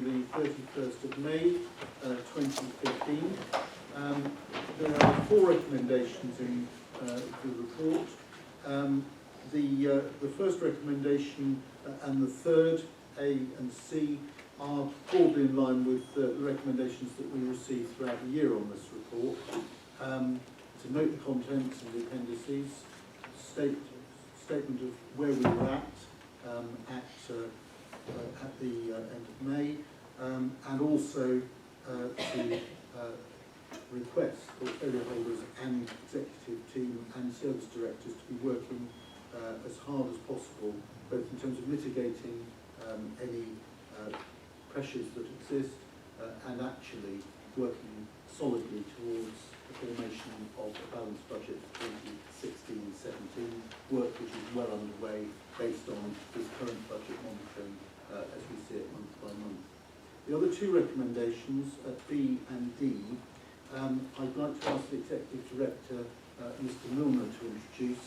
the 31st of May 2015. There are 4 recommendations in the report. The first recommendation and the third, A and C, are broadly in line with the recommendations that we received throughout the year on this report. To note the contents of the appendices, statement of where we were at the end of May, and also to request portfolio holders and executive team and service directors to be working as hard as possible, both in terms of mitigating any pressures that exist and actually working solidly towards the formation of a balanced budget for 2016-17, work which is well underway based on this current budget monitoring as we see it month by month. The other 2 recommendations, B and D, I'd like to ask the Executive Director, Mr. Milner, to introduce,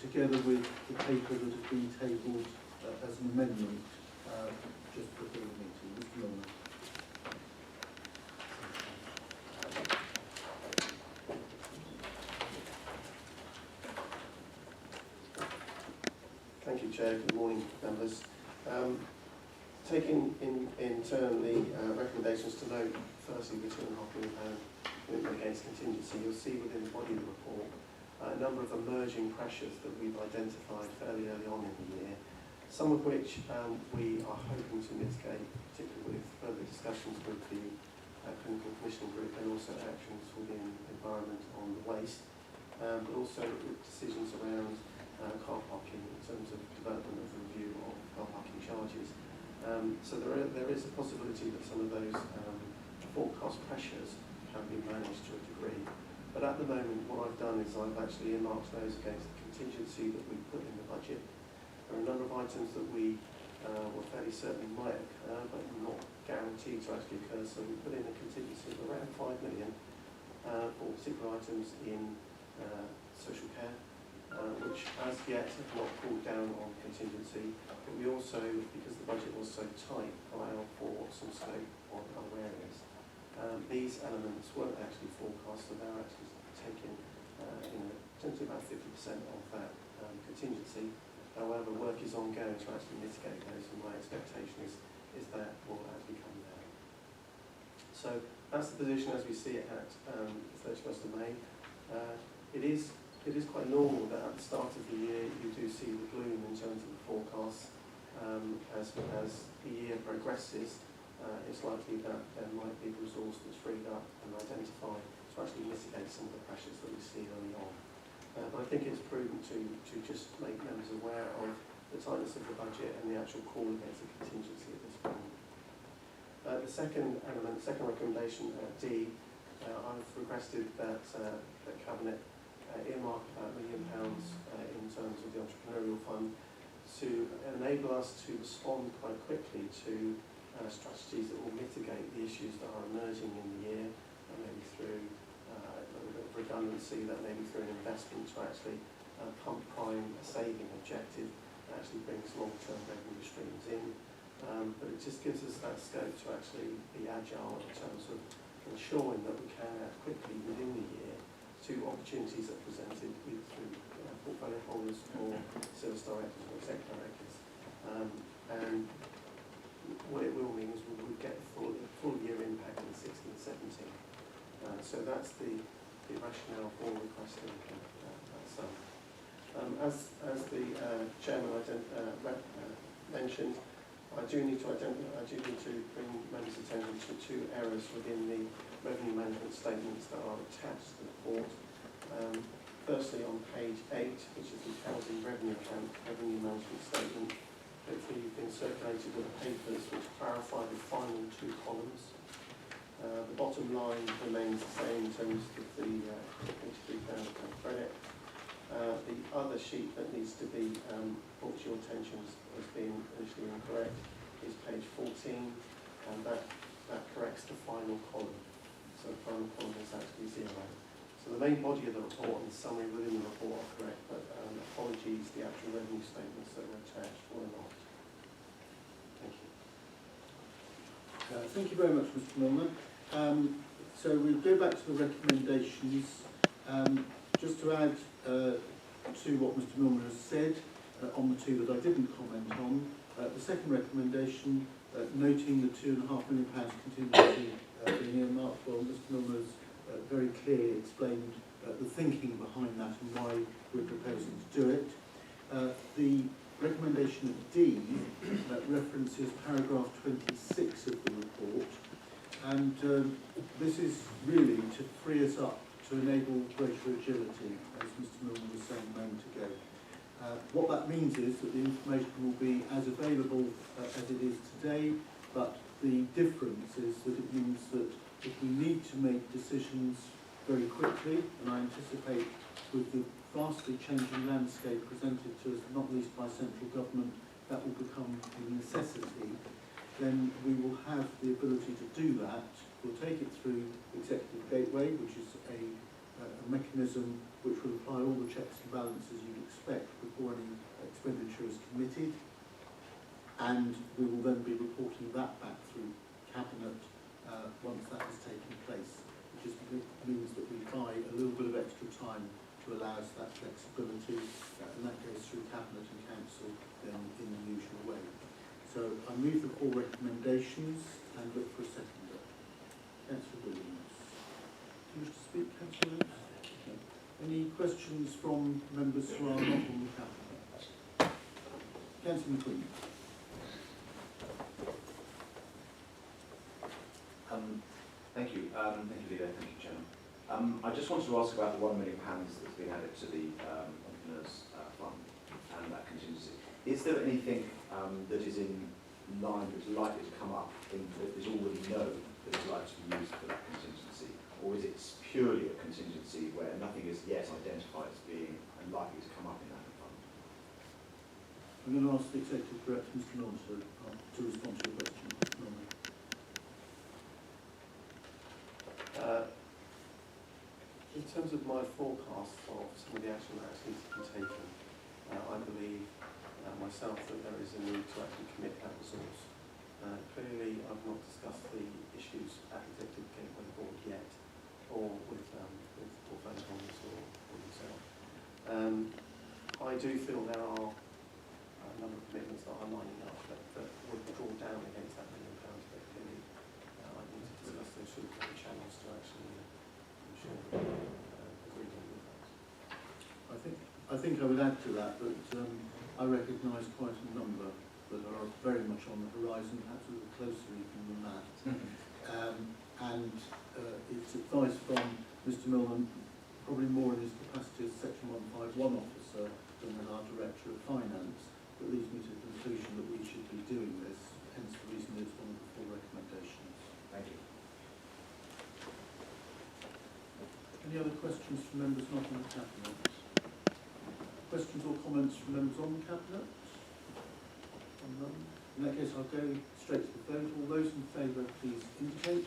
together with the paper that has been tabled as an amendment just before the meeting. Mr. Milner. Thank you, Chair. Good morning, members. Taking in turn the recommendations to note, firstly, the £2.5 million commitment against contingency, you'll see within the body of the report a number of emerging pressures that we've identified fairly early on in the year, some of which we are hoping to mitigate, particularly with further discussions with the clinical commissioning group and also actions within environment on the waste, but also with decisions around car parking in terms of development of the review of car parking charges. So there is a possibility that some of those forecast pressures can be managed to a degree. But at the moment, what I've done is I've actually earmarked those against the contingency that we put in the budget. There are a number of items that we were fairly certain might occur, but not guaranteed to actually occur. So we put in a contingency of around £5 million for particular items in social care, which as yet have not pulled down on contingency. But we also, because the budget was so tight, allow for some scope on other areas. These elements weren't actually forecast, so they're actually taken potentially about 50% of that contingency. However, work is ongoing to actually mitigate those, and my expectation is that will actually come down. So that's the position as we see it at the 31st of May. It is quite normal that at the start of the year you do see the gloom in terms of the forecasts. As the year progresses, it's likely that there might be resource that's freed up and identified to actually mitigate some of the pressures that we see early on. But I think it's prudent to just make members aware of the tightness of the budget and the actual call against the contingency at this point. The second element, second recommendation, D, I've requested that the Cabinet earmark about £1 million in terms of the entrepreneurial fund to enable us to respond quite quickly to strategies that will mitigate the issues that are emerging in the year, maybe through a little bit of redundancy, that maybe through an investment to actually pump prime a saving objective that actually brings long-term revenue streams in. But it just gives us that scope to actually be agile in terms of ensuring that we can act quickly within the year to opportunities that are presented through portfolio holders or service directors or exec directors. And what it will mean is we will get the full year impact in 16-17. So that's the rationale for requesting that sum. As the chairman mentioned, I do need to bring members' attention to 2 errors within the revenue management statements that are attached to the report. Firstly, on page 8, which is the housing revenue account revenue management statement. Hopefully you've been circulated with the papers which clarify the final 2 columns. The bottom line remains the same in terms of the £83,000 credit. The other sheet that needs to be brought to your attention as being initially incorrect is page 14, and that corrects the final column. So the final column is actually 0. So the main body of the report and the summary within the report are correct, but apologies, the actual revenue statements that were attached were not. Thank you. Thank you very much, Mr. Milner. So we'll go back to the recommendations. Just to add to what Mr. Milner has said on the two that I didn't comment on, the second recommendation, noting the £2.5 million contingency being earmarked, well, Mr. Milner has very clearly explained the thinking behind that and why we're proposing to do it. The recommendation of D references paragraph 26 of the report, and this is really to free us up to enable greater agility, as Mr. Milner was saying a moment ago. What that means is that the information will be as available as it is today, but the difference is that it means that if we need to make decisions very quickly, and I anticipate with the vastly changing landscape presented to us, not least by central government, that will become a necessity, then we will have the ability to do that. We'll take it through Executive Gateway, which is a mechanism which will apply all the checks and balances you'd expect before any expenditure is committed, and we will then be reporting that back through Cabinet once that has taken place, which just means that we buy a little bit of extra time to allow us that flexibility, and that goes through Cabinet and Council then in the usual way. So I move the 4 recommendations and look for a seconder. Councillor Williams. Do you wish to speak, Councillor Williams? Okay. Any questions from members who are not on the Cabinet? Councillor McQueen. Thank you, Leader. Thank you, Chairman. I just wanted to ask about the £1 million that's been added to the Entrepreneurs Fund and that contingency. Is there anything that is in line that's likely to come up that is already known that is likely to be used for that contingency? Or is it purely a contingency where nothing is yet identified as being likely to come up in that fund? I'm going to ask the Executive Director, Mr. Milner, to respond to your question. Mr. Milner. In terms of my forecast of some of the action that actually needs to be taken, I believe myself that there is a need to actually commit that resource. Clearly, I've not discussed the issues at Executive Gateway Board yet, or with portfolio holders or yourself. I do feel there are a number of commitments that are lining up that would draw down against that £1 million, but clearly I need to discuss those through the channels to actually ensure that agreement with those. I think I would add to that I recognise quite a number that are very much on the horizon, perhaps a little closer even than that. And it's advice from Mr. Milner, probably more in his capacity as Section 151 officer than as our Director of Finance, that leads me to the conclusion that we should be doing this, hence the reason it's one of the 4 recommendations. Thank you. Any other questions from members not on the Cabinet? Questions or comments from members on the Cabinet? None. In that case, I'll go straight to the vote. All those in favour, please indicate.